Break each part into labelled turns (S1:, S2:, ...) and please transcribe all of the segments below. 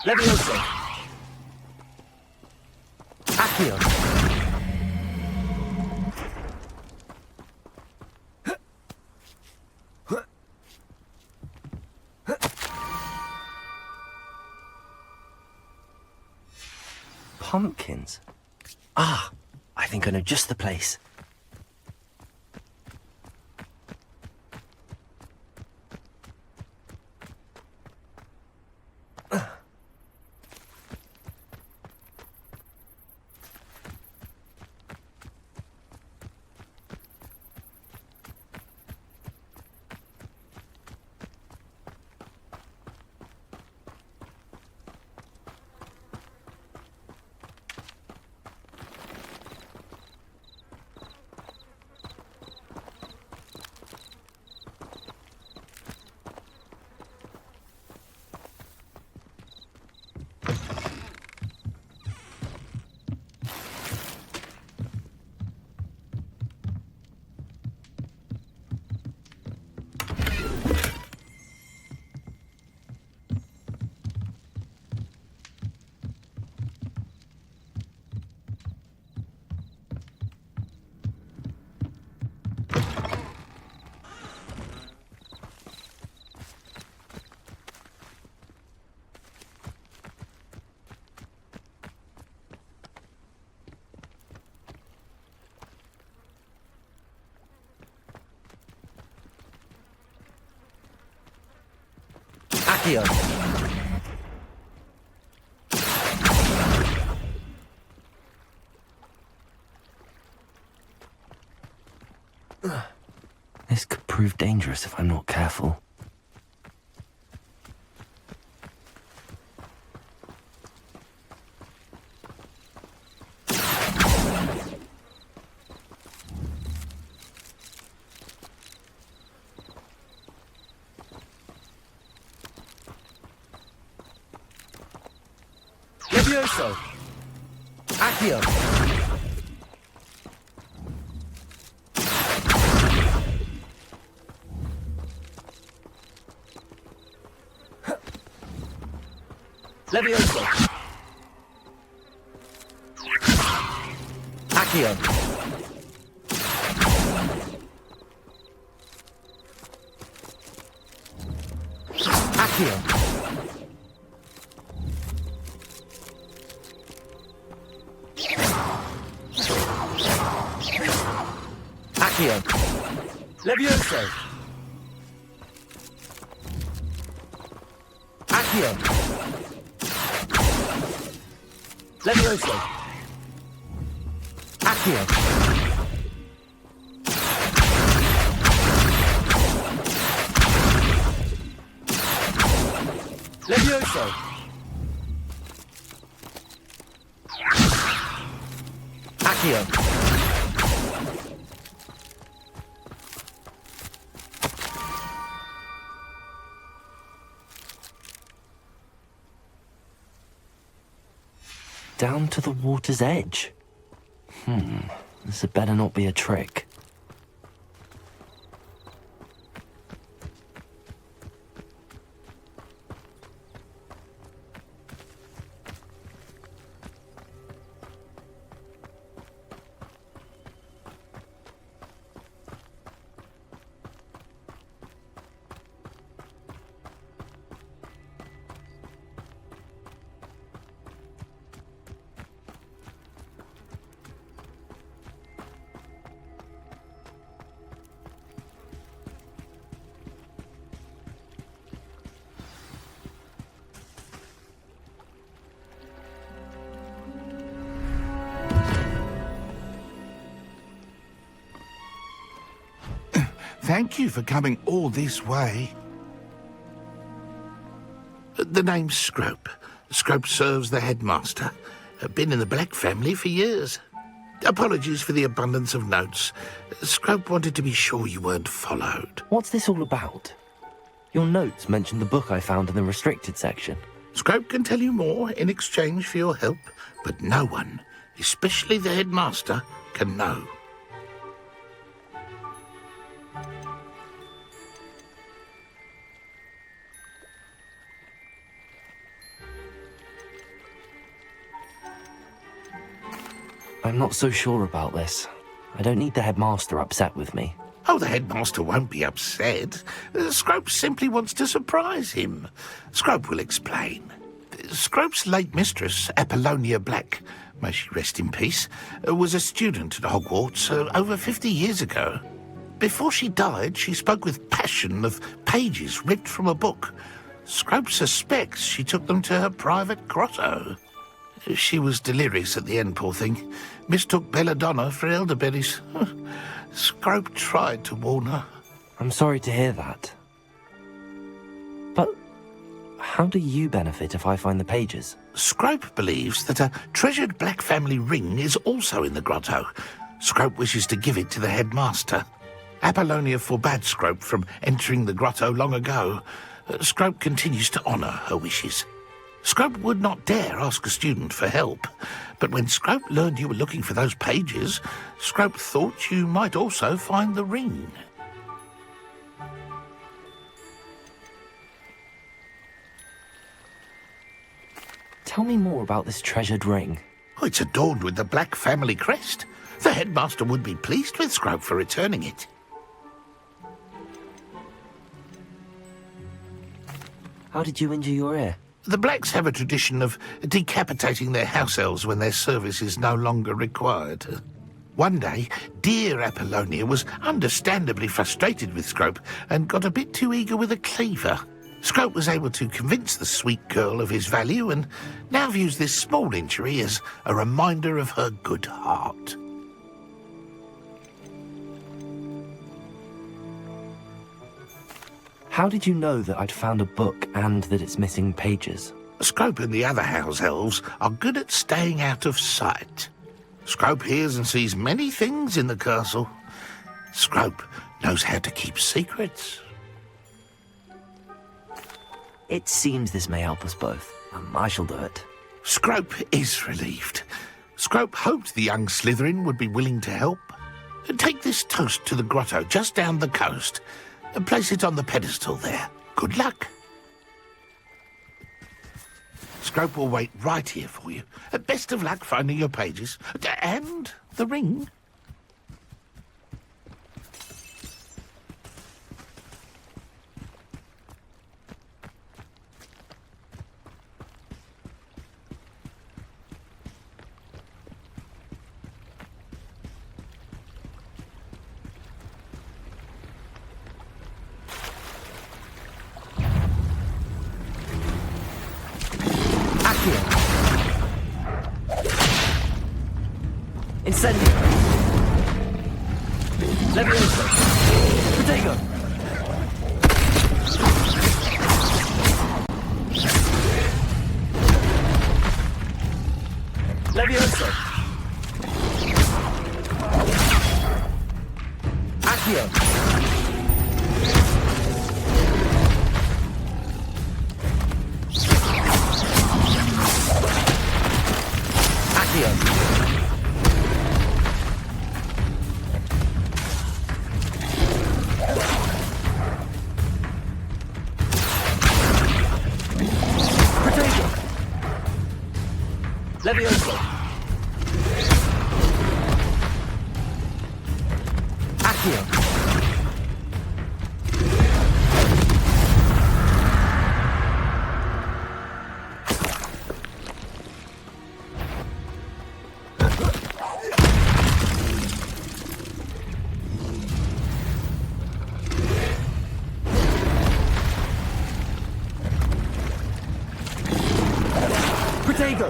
S1: Levioso. Accio. Pumpkins? Ah, I think I know just the place. Accio. This could prove dangerous if I'm not careful. Levioso. Accio. Levioso. Accio. Accio. Accio. Levioso. Accio. Levioso. Accio. Levioso. Accio. Down to the water's edge. This had better not be a trick.
S2: Thank you for coming all this way. The name's Scrope. Scrope serves the headmaster. Been in the Black family for years. Apologies for the abundance of notes. Scrope wanted to be sure you weren't followed.
S1: What's this all about? Your notes mentioned the book I found in the restricted section.
S2: Scrope can tell you more in exchange for your help, but no one, especially the headmaster, can know.
S1: I'm not so sure about this. I don't need the headmaster upset with me.
S2: Oh, the headmaster won't be upset. Scrope simply wants to surprise him. Scrope will explain. Scrope's late mistress, Apollonia Black, may she rest in peace, was a student at Hogwarts over 50 years ago. Before she died, she spoke with passion of pages ripped from a book. Scrope suspects she took them to her private grotto. She was delirious at the end, poor thing. Mistook belladonna for elderberries. Scrope tried to warn her.
S1: I'm sorry to hear that. But how do you benefit if I find the pages?
S2: Scrope believes that a treasured Black family ring is also in the grotto. Scrope wishes to give it to the headmaster. Apollonia forbade Scrope from entering the grotto long ago. Scrope continues to honour her wishes. Scrope would not dare ask a student for help, but when Scrope learned you were looking for those pages, Scrope thought you might also find the ring.
S1: Tell me more about this treasured ring.
S2: Oh, it's adorned with the Black family crest. The headmaster would be pleased with Scrope for returning it.
S1: How did you injure your ear?
S2: The Blacks have a tradition of decapitating their house elves when their service is no longer required. One day, dear Apollonia was understandably frustrated with Scrope and got a bit too eager with a cleaver. Scrope was able to convince the sweet girl of his value and now views this small injury as a reminder of her good heart.
S1: How did you know that I'd found a book and that it's missing pages?
S2: Scrope and the other house elves are good at staying out of sight. Scrope hears and sees many things in the castle. Scrope knows how to keep secrets.
S1: It seems this may help us both. I shall do it.
S2: Scrope is relieved. Scrope hoped the young Slytherin would be willing to help. Take this toast to the grotto just down the coast and place it on the pedestal there. Good luck. Scrope will wait right here for you. Best of luck finding your pages. And the ring.
S1: Incendio! Levioso! Protego! Levioso! Accio! Accio! Levioso! Accio! Protego!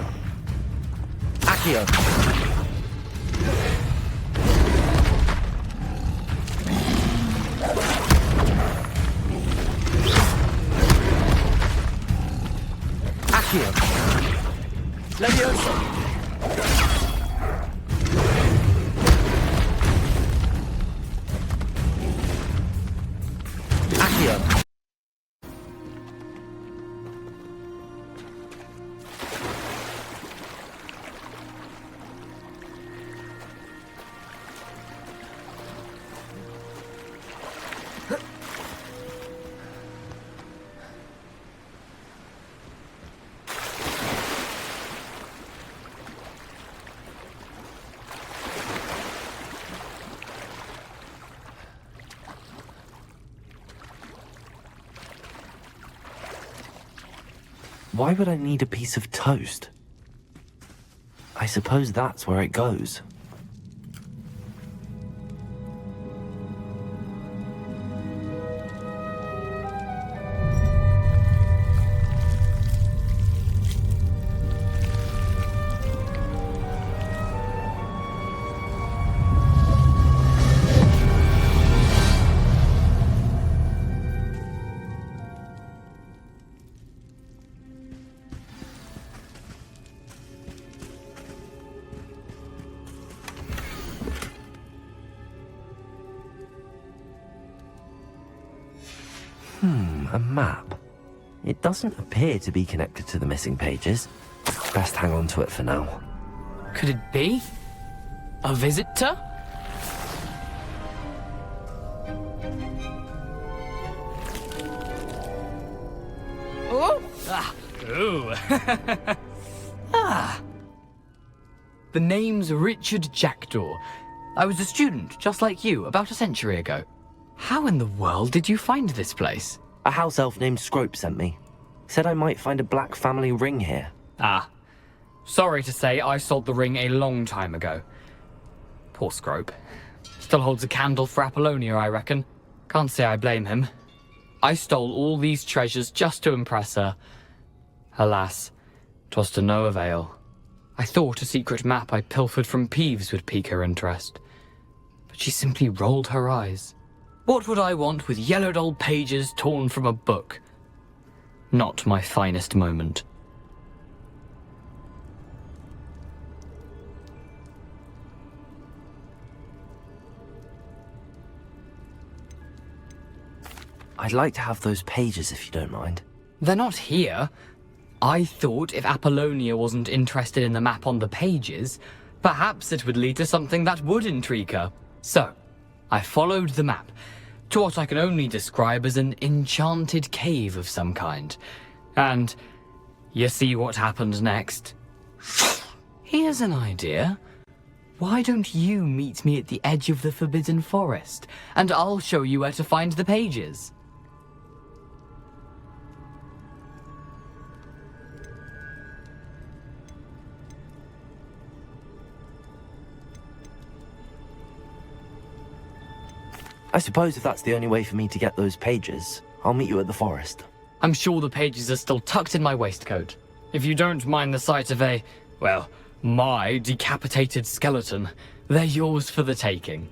S1: Accio! Accio! Levioso! Accio! Why would I need a piece of toast? I suppose that's where it goes. A map. It doesn't appear to be connected to the missing pages. Best hang on to it for now.
S3: Could it be? A visitor? Oh! Ah! Ooh! Ah! The name's Richard Jackdaw. I was a student, just like you, about a century ago. How in the world did you find this place?
S1: A house elf named Scrope sent me. Said I might find a black family ring here.
S3: Ah. Sorry to say, I sold the ring a long time ago. Poor Scrope. Still holds a candle for Apollonia, I reckon. Can't say I blame him. I stole all these treasures just to impress her. Alas, 'twas to no avail. I thought a secret map I pilfered from Peeves would pique her interest. But she simply rolled her eyes. What would I want with yellowed old pages torn from a book? Not my finest moment.
S1: I'd like to have those pages if you don't mind.
S3: They're not here. I thought if Apollonia wasn't interested in the map on the pages, perhaps it would lead to something that would intrigue her. So, I followed the map to what I can only describe as an enchanted cave of some kind. And you see what happened next? Here's an idea. Why don't you meet me at the edge of the Forbidden Forest, and I'll show you where to find the pages?
S1: I suppose if that's the only way for me to get those pages, I'll meet you at the forest.
S3: I'm sure the pages are still tucked in my waistcoat. If you don't mind the sight of my decapitated skeleton, they're yours for the taking.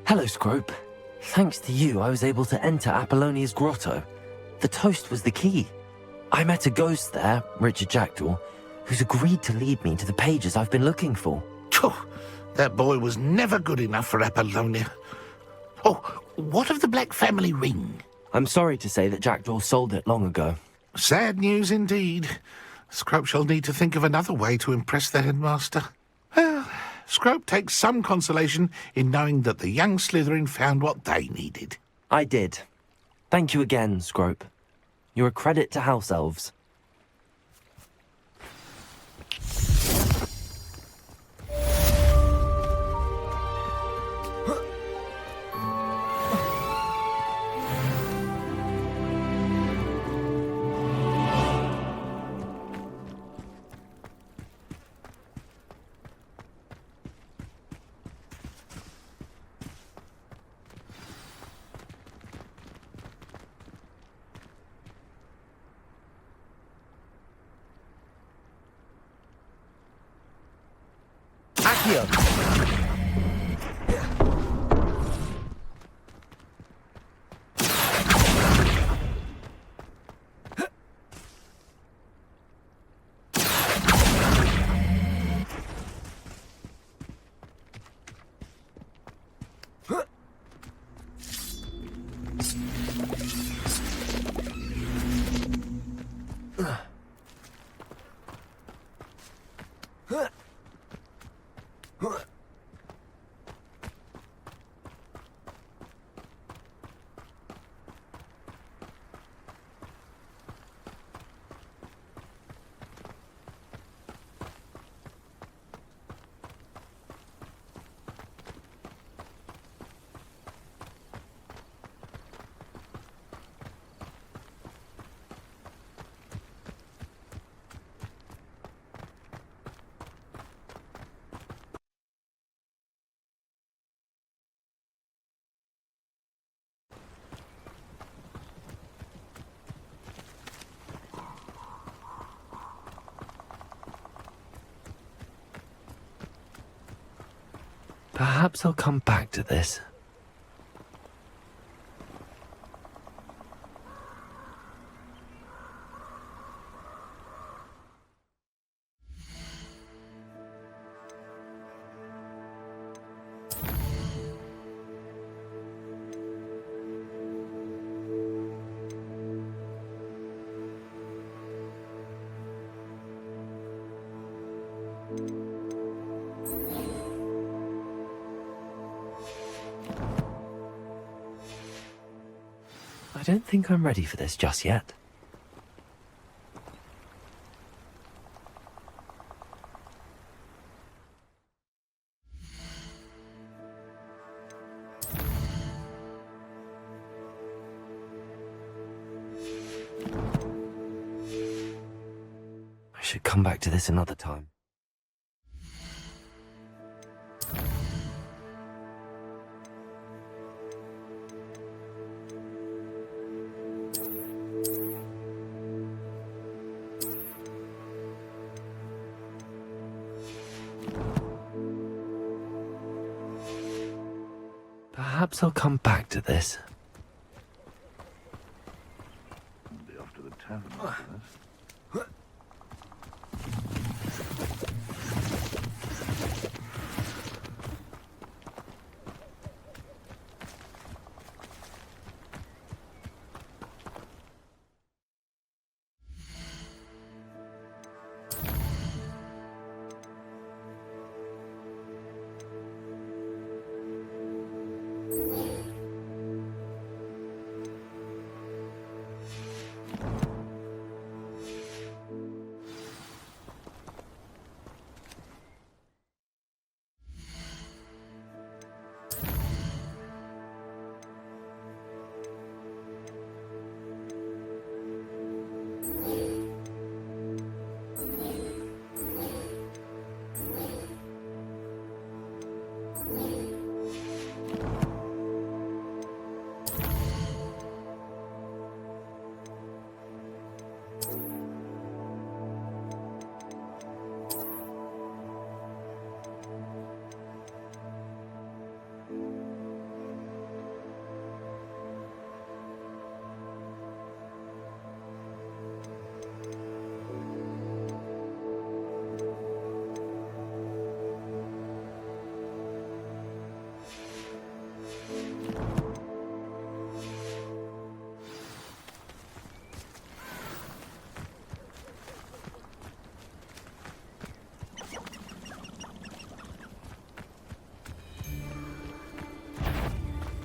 S1: Hello, Scrope. Thanks to you, I was able to enter Apollonia's grotto. The toast was the key. I met a ghost there, Richard Jackdaw, who's agreed to lead me to the pages I've been looking for.
S2: Phew, that boy was never good enough for Apollonia. Oh, what of the Black family ring?
S1: I'm sorry to say that Jackdaw sold it long ago.
S2: Sad news indeed. Scrope shall need to think of another way to impress the headmaster. Well, Scrope takes some consolation in knowing that the young Slytherin found what they needed.
S1: I did. Thank you again, Scrope. You're a credit to house elves. Accio! Perhaps I'll come back to this. I don't think I'm ready for this just yet. I should come back to this another time. Perhaps I'll come back to this.
S4: I'll be off to the tavern after this.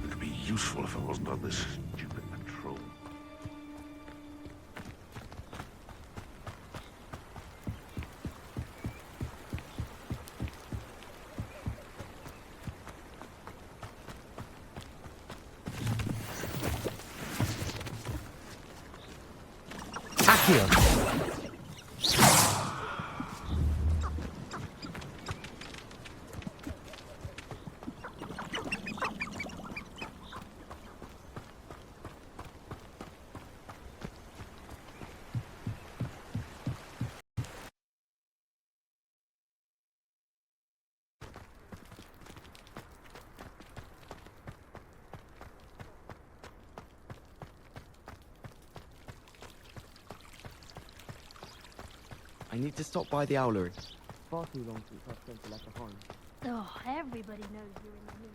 S4: It'd be useful if I wasn't on this stupid patrol.
S1: Accio!
S5: need to stop by the owlery. Far too long since I've spent a letter home.
S6: Oh, everybody knows you're in the mood.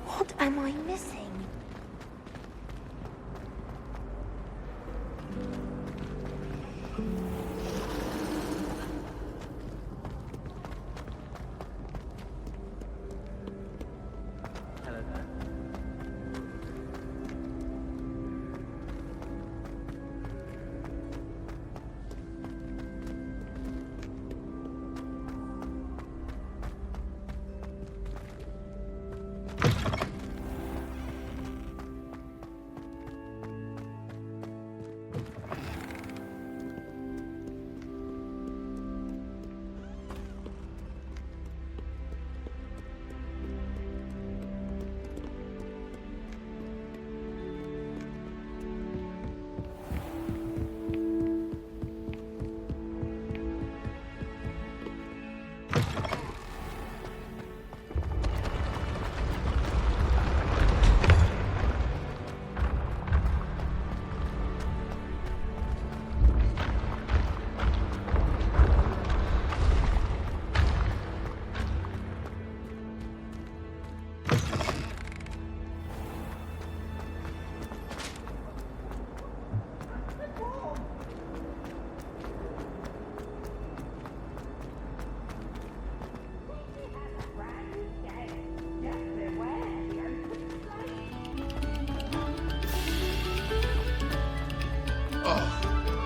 S7: What am I missing?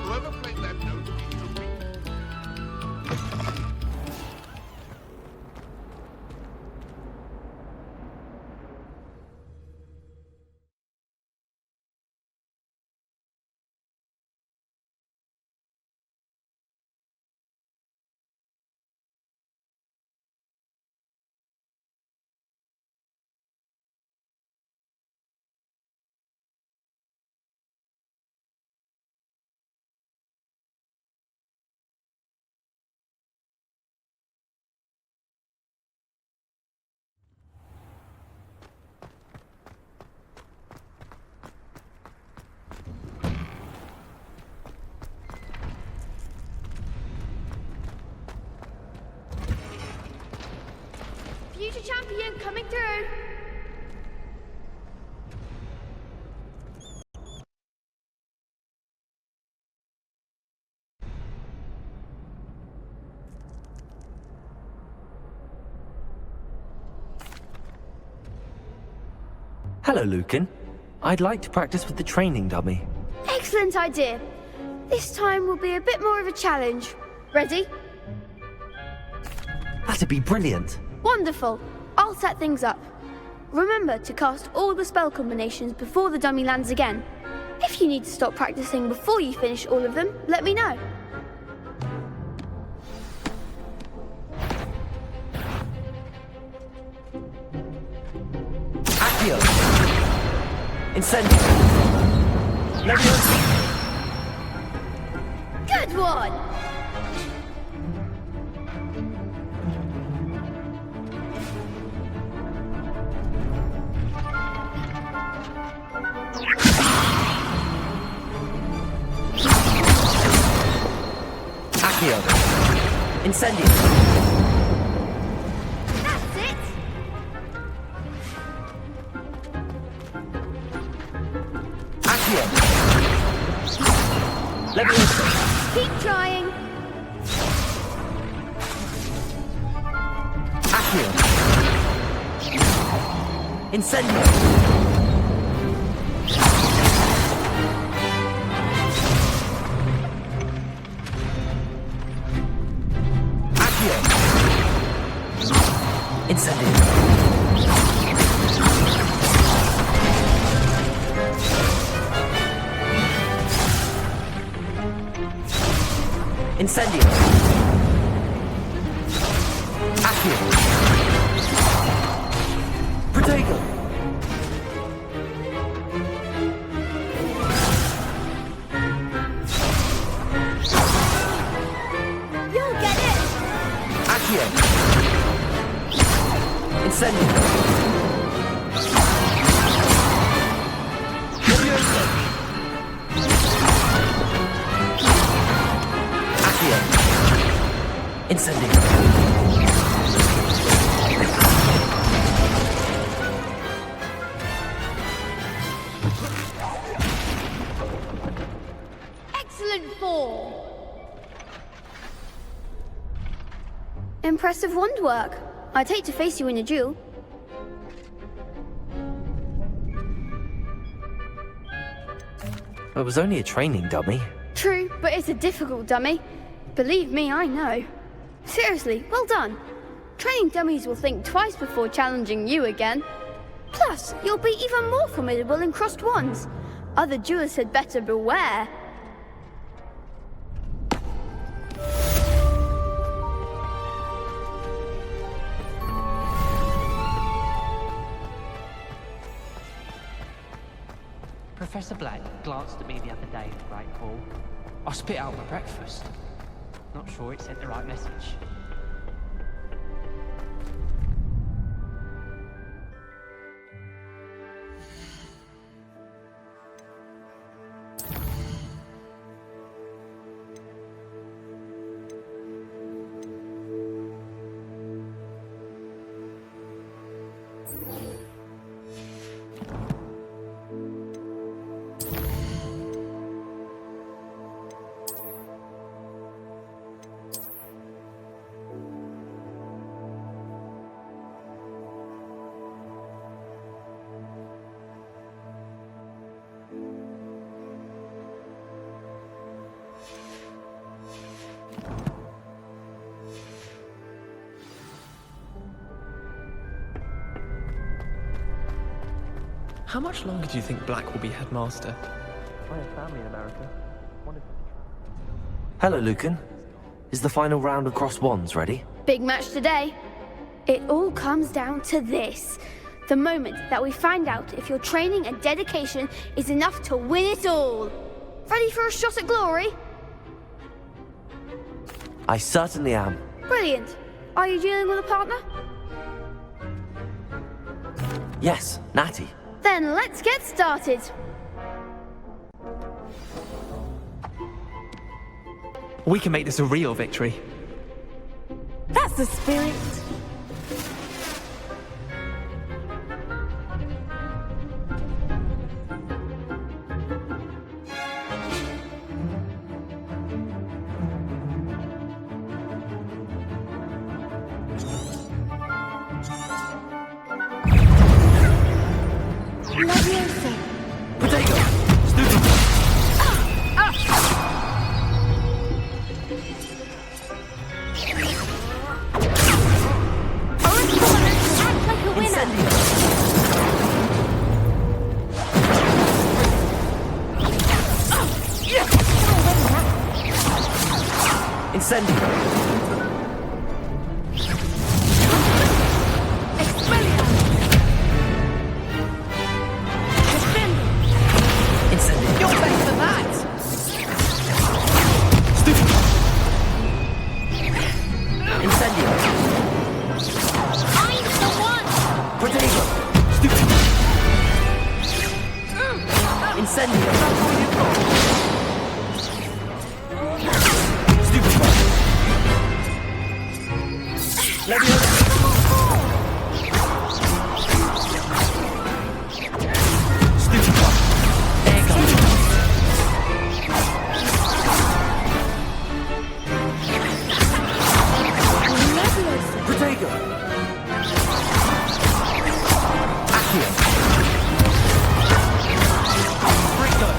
S2: Whoever played that note needs to read.
S6: Future champion coming through.
S1: Hello, Lucan. I'd like to practice with the training dummy.
S6: Excellent idea. This time will be a bit more of a challenge. Ready?
S1: That'd be brilliant.
S6: Wonderful. I'll set things up. Remember to cast all the spell combinations before the dummy lands again. If you need to stop practicing before you finish all of them, let me know.
S1: Accio! Incendio! Leviosa!
S6: Good one!
S1: Accio! Incendio!
S6: That's it!
S1: Accio! Leviosa!
S6: Keep trying!
S1: Accio! Incendio! Accio! Incendio! Incendio! Accio! Protego!
S6: You'll get it!
S1: Accio! Incendio! Leviosa! Accio! Incendio!
S6: Excellent form! Impressive wand work. I'd hate to face you in a duel.
S1: It was only a training dummy.
S6: True, but it's a difficult dummy. Believe me, I know. Seriously, well done. Training dummies will think twice before challenging you again. Plus, you'll be even more formidable in crossed wands. Other duelists had better beware.
S8: Professor Black glanced at me the other day in the Great Hall. I spit out my breakfast. Not sure it sent the right message.
S5: How much longer do you think Black will be headmaster?
S9: I have family in America.
S1: Hello, Lucan. Is the final round of crossed wands ready?
S6: Big match today. It all comes down to this. The moment that we find out if your training and dedication is enough to win it all. Ready for a shot at glory?
S1: I certainly am.
S6: Brilliant. Are you dealing with a partner?
S1: Yes, Natty.
S6: Then let's get started.
S5: We can make this a real victory.
S7: That's the spirit.
S1: Potato! Stupid!
S6: Act like a winner.
S1: Incendio! Incendio! Stupefy! Leviosa! Stupefy! Air gun! Protego! Accio! Rico!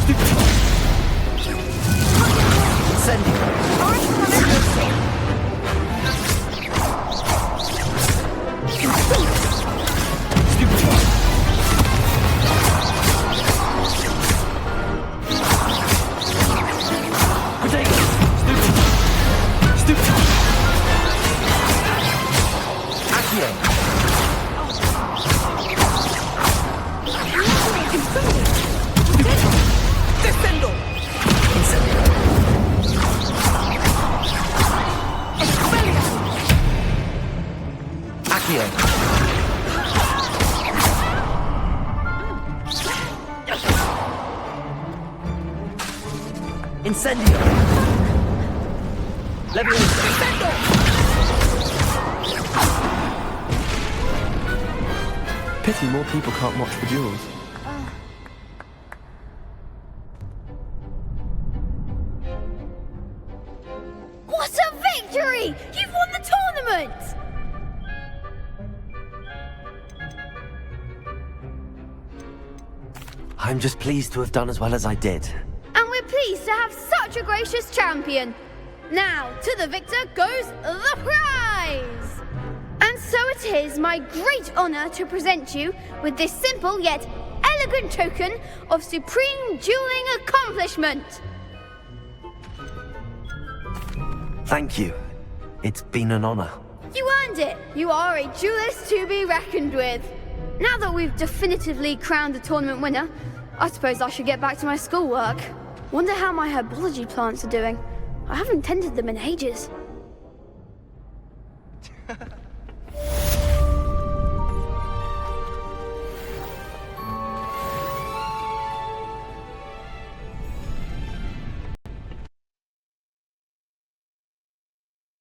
S1: Stupefy! Incendio! Stupefy! Protego! Stupefy! Stupefy! Accio!
S7: Descendo!
S1: Incendio! Accio! Incendio! Leviosa!
S5: Pity more people can't watch the duels.
S6: What a victory! You've won the tournament!
S1: I'm just pleased to have done as well as I did.
S6: And we're pleased to have such a gracious champion. Now, to the victor goes the prize! And so it is my great honour to present you with this simple yet elegant token of supreme dueling accomplishment.
S1: Thank you. It's been an honor.
S6: You earned it. You are a duelist to be reckoned with. Now that we've definitively crowned the tournament winner, I suppose I should get back to my schoolwork. Wonder how my herbology plants are doing. I haven't tended them in ages.